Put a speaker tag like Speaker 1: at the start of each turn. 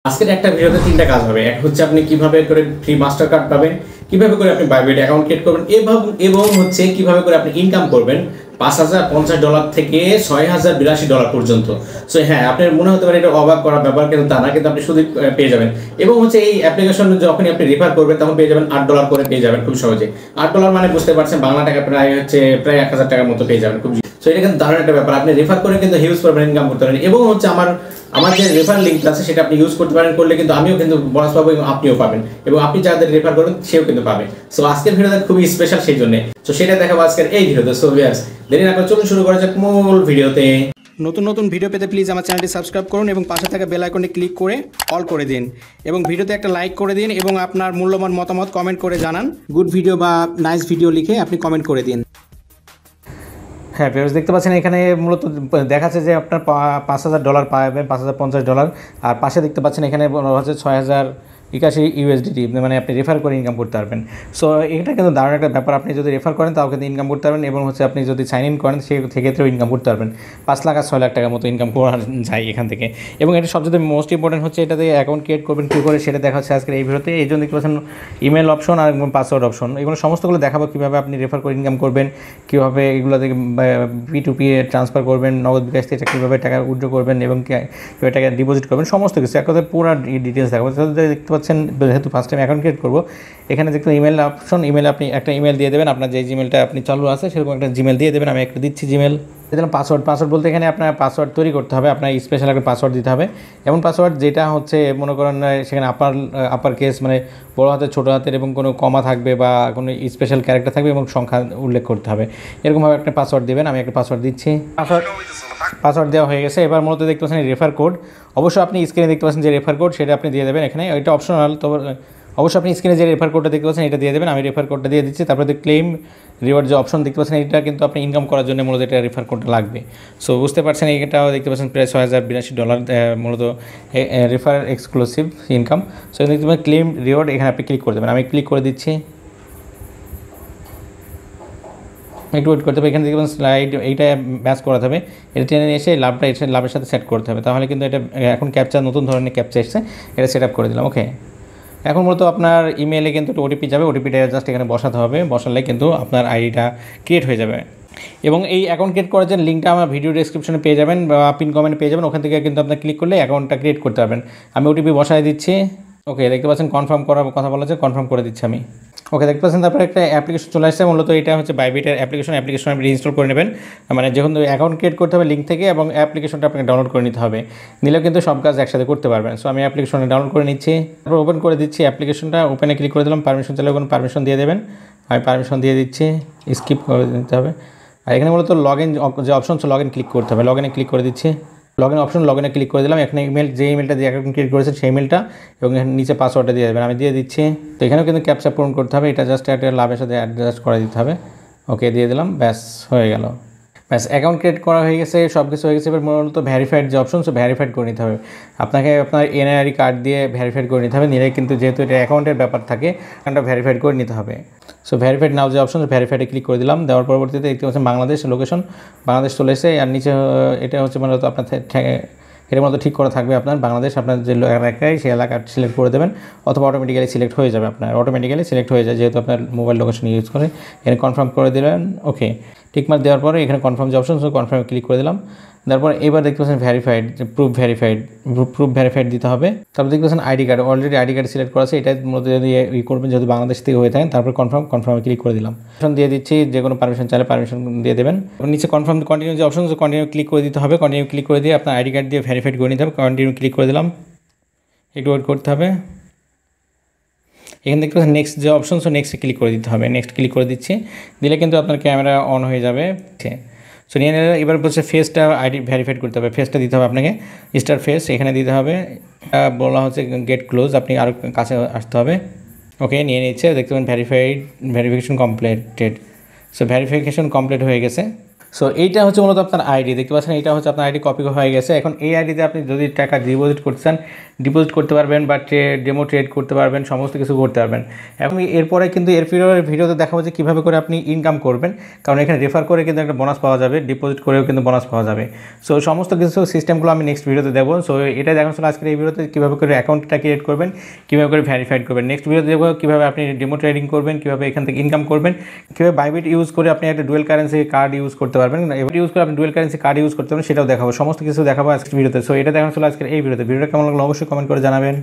Speaker 1: আজকের একটা ভিডিওতে তিনটা কাজ হবে। এক হচ্ছে আপনি কিভাবে করে ফ্রি মাস্টার কার্ড পাবেন, কিভাবে করে আপনি বাইবিট অ্যাকাউন্ট ক্রিয়েট করবেন এবং হচ্ছে কিভাবে করে আপনি ইনকাম করবেন $5,050 থেকে $6,082 পর্যন্ত। সো হ্যাঁ, আপনার মনে হতে পারে এটা অবাক করার ব্যাপার, কিন্তু তা না, কিন্তু আপনি শুধু পেয়ে যাবেন। এবং হচ্ছে এই অ্যাপ্লিকেশন যখনই আপনি রেফার করবেন তখন পেয়ে যাবেন $8 করে পেয়ে যাবেন খুব সহজে। $8 মানে বুঝতে পারছেন বাংলা টাকা প্রায় 1,000 টাকার মতো পেয়ে যাবেন খুব। সো এটা কিন্তু দারুণ একটা ব্যাপার, আপনি রেফার করে কিন্তু হিউজ পরিমাণে ইনকাম করতে পারেন। এবং হচ্ছে আমার যে রেফার লিঙ্ক আছে সেটা আপনি ইউজ করতে পারেন, করলে কিন্তু আমিও কিন্তু বোনাস পাবো এবং আপনিও পাবেন, এবং আপনি যাদের রেফার করবেন সেও কিন্তু পাবে। সো আজকের ভিডিওটা খুবই স্পেশাল সেই জন্য। সো সেটা দেখাবো আজকের এই ভিডিওতে। সো ভিউয়ার্স, দেরি না করে চলুন শুরু করা যাক মূল ভিডিওতে।
Speaker 2: নতুন নতুন ভিডিও পেতে প্লিজ আমার চ্যানেলটি সাবস্ক্রাইব করুন এবং পাশে থাকা বেল আইকনে ক্লিক করে অল করে দিন, এবং ভিডিওতে একটা লাইক করে দিন এবং আপনার মূল্যবান মতামত কমেন্ট করে জানান। গুড ভিডিও বা নাইস ভিডিও লিখে আপনি কমেন্ট করে দিন।
Speaker 3: হ্যাঁ ভিউয়ার্স, দেখতে পাচ্ছেন এখানে মূলত দেখাচ্ছে যে আপনার $5,000 পাবেন, $5,050। আর পাশে দেখতে পাচ্ছেন এখানে হচ্ছে 6,081 USDT, মানে আপনি রেফার করে ইনকাম করতে পারবেন। সো এটা কিন্তু দারুণ একটা ব্যাপার। আপনি যদি রেফার করেন তাও কিন্তু ইনকাম করতে পারবেন, এবং হচ্ছে আপনি যদি সাইন ইন করেন সেক্ষেত্রেও ইনকাম করতে পারবেন। 5 লাখ আর 6 লাখ টাকার মতো ইনকাম করা যায় এখান থেকে। এবং এটা সবচেয়ে মোস্ট ইম্পর্টেন্ট হচ্ছে এটাতে অ্যাকাউন্ট ক্রিয়েট করবেন কী করে সেটা দেখা হচ্ছে আজকের এই ভিডিওতে। এই জন্য দেখতে পাচ্ছেন ইমেল অপশন আর পাসওয়ার্ড অপশন, এগুলো সমস্তগুলো দেখাবো কীভাবে আপনি রেফার করে ইনকাম করবেন, কীভাবে এগুলো থেকে P2P ট্রান্সফার করবেন, নগদ বিকাশ থেকে কীভাবে টাকা উইথড্র করবেন এবং কীভাবে টাকা ডিপোজিট করবেন, সমস্ত কিছু এক কথায় পুরো ডিটেলস দেখাবো। দেখতে পাচ্ছেন যেহেতু ফার্স্ট টাইম অ্যাকাউন্ট ক্রিয়েট করবো, এখানে দেখতে ইমেল অপশন, ইমেলে আপনি একটা ইমেল দিয়ে দেবেন, আপনার যে জিমেলটা আপনি চালু আছে সেরকম একটা জিমেল দিয়ে দেবেন। আমি একটা দিচ্ছি জিমেল। দিলাম পাসওয়ার্ড বলতে এখানে আপনার পাসওয়ার্ড তৈরি করতে হবে, আপনার স্পেশাল একটা পাসওয়ার্ড দিতে হবে। এমন পাসওয়ার্ড যেটা হচ্ছে মনে করেন সেখানে আপার কেস মানে বড় হাতের, ছোটো হাতের এবং কোনো কমা থাকবে বা কোনো স্পেশাল ক্যারেক্টার থাকবে এবং সংখ্যা উল্লেখ করতে হবে। এরকমভাবে একটা পাসওয়ার্ড দেবেন। আমি একটা পাসওয়ার্ড দিচ্ছি। পাসওয়ার্ড দেওয়া হয়ে গেছে। এবার মূলত দেখতে পাচ্ছেন রেফার কোড। অবশ্যই আপনি স্ক্রিনে দেখতে পাচ্ছেন যে রেফার কোড, সেটা আপনি দিয়ে দেবেন এখানে। এটা অপশনাল, তবে অবশ্যই আপনি স্ক্রিনে যে রেফার কোডটা দেখতে পাচ্ছেন এটা দিয়ে দেবেন। আমি রেফার কোডটা দিয়ে দিচ্ছি। তারপরে ক্লেম রিওয়ার্ড যে অপশন দেখতে পাচ্ছেন, এটা কিন্তু আপনি ইনকাম করার জন্য মূলত এটা রেফার কোডটা লাগবে। সো বুঝতে পারছেন, এটাও দেখতে পাচ্ছেন প্রায় $6,082 মূলত রেফার এক্সক্লুসিভ ইনকাম। সো দেখতে পাচ্ছেন ক্লেম রিওয়ার্ড, এখানে আপনি ক্লিক করে দেবেন। আমি ক্লিক করে দিচ্ছি। একটু ওয়েট করতে হবে। এখানে দেখবেন স্লাইড এইটা ম্যাচ করাতে হবে, এটা টেনে নিয়ে এসে লাভটা লাভের সাথে সেট করতে হবে, তাহলে কিন্তু এটা এখন ক্যাপচার, নতুন ধরনের ক্যাপচার এসেছে, এটা সেট আপ করে দিলাম। ওকে, এখন মূলত আপনার ইমেলে কিন্তু একটা ওটিপি যাবে, ওটিপিটা জাস্ট এখানে বসাতে হবে, বসালে কিন্তু আপনার আইডিটা ক্রিয়েট হয়ে যাবে। এবং এই অ্যাকাউন্ট ক্রিয়েট করার জন্য লিঙ্কটা আমার ভিডিও ডেসক্রিপশনে পেয়ে যাবেন বা পিন কমেন্টে পেয়ে যাবেন, ওখান থেকে কিন্তু আপনার ক্লিক করলে অ্যাকাউন্টটা ক্রিয়েট করতে পারবেন। আমি ওটিপি বসায় দিচ্ছি। ওকে, দেখতে পাচ্ছেন কনফার্ম করার কথা বলা হচ্ছে, কনফার্ম করে দিচ্ছি আমি। ওকে, দেখতে পাচ্ছেন তারপরে একটা অ্যাপ্লিকেশন চলে আসছে। মূলত এটা হচ্ছে বাইবিটের অ্যাপ্লিকেশন আপনি ইনস্টল করে নেবেন। মানে যখন অ্যাকাউন্ট ক্রিয়েট করতে হবে লিঙ্ক থেকে, এবং অ্যাপ্লিকেশনটা আপনাকে ডাউনলোড করে নিতে হবে, নিলেও কিন্তু সব কাজ একসাথে করতে পারবেন। সো আমি অ্যাপ্লিকেশনটা ডাউনলোড করে নিচ্ছি, তারপর ওপেন করে দিচ্ছি অ্যাপ্লিকেশনটা। ওপেনে ক্লিক করে দিলাম। পারমিশন চাইলে কোনো পারমিশন দিয়ে দেবেন। আমি পারমিশন দিয়ে দিচ্ছি, স্কিপ করে দিতে হবে। আর এখানে মূলত লগ ইন যে অপশন লগ ইন ক্লিক করতে হবে, লগ ইনে ক্লিক করে দিচ্ছি। লগ ইন অপশন, লগ ইনে ক্লিক করে দিলাম। এখানে যে ইমেলটা দিয়ে অ্যাকাউন্ট ক্রিয়েট করেছেন সেই ইমেলটা, এবং এখানে নিচে পাসওয়ার্ডটা দিয়ে দেবেন। আমি দিয়ে দিচ্ছি। তো এখানেও কিন্তু ক্যাপচা পূরণ করতে হবে, এটা জাস্ট একটা লাভের সাথে অ্যাডজাস্ট করে দিতে হবে। ওকে, দিয়ে দিলাম, ব্যাস হয়ে গেল। ব্যাস অ্যাকাউন্ট ক্রিয়েট করা হয়ে গেছে, সব কিছু হয়ে গেছে। এবার মূলত ভ্যারিফাইড যে অপশন, সো ভ্যারিফাইড করে নিতে হবে। আপনাকে আপনার এনআইডি কার্ড দিয়ে ভ্যারিফাইড করে নিতে হবে, নিলে কিন্তু যেহেতু এটা অ্যাকাউন্টের ব্যাপার থাকে, অ্যাকাউন্টটা ভ্যারিফাইড করে নিতে হবে। সো ভ্যারিফাইড নাও যে অপশন, ভ্যারিফাইডে ক্লিক করে দিলাম। দেওয়ার পরবর্তীতে দেখতে পাচ্ছেন বাংলাদেশ লোকেশন, বাংলাদেশ চলে এসে, আর নিচে এটা হচ্ছে মূলত আপনার এর মতো ঠিক করা থাকবে আপনার বাংলাদেশ, আপনার যে এলাকায় সেই এলাকা সিলেক্ট করে দেবেন, অথবা অটোমেটিক্যালি সিলেক্ট হয়ে যাবে, আপনার অটোমেটিক্যালি সিলেক্ট হয়ে যায় যেহেতু আপনার মোবাইল লোকেশন ইউজ করে। এখানে কনফার্ম করে দিলেন। ওকে, টিকমার্ক দেওয়ার পরে এখানে কনফার্ম যে অপশন, সো কনফার্মে ক্লিক করে দিলাম। তারপর এবার দেখতে পাচ্ছেন ভ্যারিফাইড, প্রুফ ভ্যারিফাইড দিতে হবে। তারপর দেখতে পাচ্ছেন ID card, already ID card select করা আছে, এটা মধ্যে যদি করবেন যেহেতু বাংলাদেশ থেকে হয়ে থাকেন। তারপর কনফার্মে ক্লিক করে দিলাম। পারমিশন দিয়ে দিচ্ছি, যে কোনো পারমিশন চাইলে পারমিশন দিয়ে দেবেন। নিচে কনফার্ম কন্টিনিউ যে অপশন, কন্টিনিউ ক্লিক করে দিতে হবে। কন্টিনিউ ক্লিক করে দিয়ে আপনার আইডি কার্ড দিয়ে ভ্যারিফাইড করে নিতে হবে। কন্টিনিউ ক্লিক করে দিলাম, একটু ওয়েট করতে হবে। এখানে দেখতে পাচ্ছেন নেক্সট যে অপশন, সো নেক্সটে ক্লিক করে দিতে হবে। নেক্সট ক্লিক করে দিচ্ছি, দিলে কিন্তু আপনার ক্যামেরা অন হয়ে যাবে। সো নিয়ে নিলে এবার বলছে ফেসটা আইডি ভ্যারিফাইড করতে হবে, ফেসটা দিতে হবে আপনাকে, স্টার ফেস এখানে দিতে হবে। বলা হচ্ছে গেট ক্লোজ, আপনি আরও কাছে আসতে হবে। ওকে, নিয়ে নিচ্ছে, দেখতে পাবেন verification completed. So verification complete হয়ে গেছে। সো এইটা হচ্ছে মূলত আপনার আইডি, দেখতে পাচ্ছেন এটা হচ্ছে আপনার আইডি কপি হয়ে গেছে। এখন এই আইডিতে আপনি যদি টাকা ডিপোজিট করতে চান ডিপোজিট করতে পারবেন, বা ডেমো ট্রেড করতে পারবেন, সমস্ত কিছু করতে পারবেন। এখন এরপরে কিন্তু এর ভিডিওতে দেখাবো যে কীভাবে করে আপনি ইনকাম করবেন, কারণ এখানে রেফার করে কিন্তু একটা বোনাস পাওয়া যাবে, ডিপোজিট করেও কিন্তু বোনাস পাওয়া যাবে। সো সমস্ত কিছু সিস্টেমগুলো আমি নেক্সট ভিডিওতে দেবো। সো এটা দেখানো ছিল আজকের এই ভিডিওতে, কীভাবে করে অ্যাকাউন্টটা ক্রিয়েট করবেন, কীভাবে করে ভেরিফাইড করবেন। নেক্সট ভিডিওতে দেখবো কীভাবে আপনি ডেমো ট্রেডিং করবেন, কীভাবে এখান থেকে ইনকাম করবেন, কীভাবে বাইবিট ইউজ করে আপনি একটা ডুয়েল কারেন্সি কার্ড ইউজ করতে পারবেন, এবার ইউজ করে আপনি ডুয়েল কারেন্সি কার্ড ইউজ করতে পারবেন, সেটাও দেখাবো, সমস্ত কিছু দেখাবো আজকের ভিডিওতে। সো এটা দেখানো ছিল আজকের এই ভিডিওতে। ভিডিওটা কেমন লাগলো অবশ্যই কমেন্ট করে জানাবেন।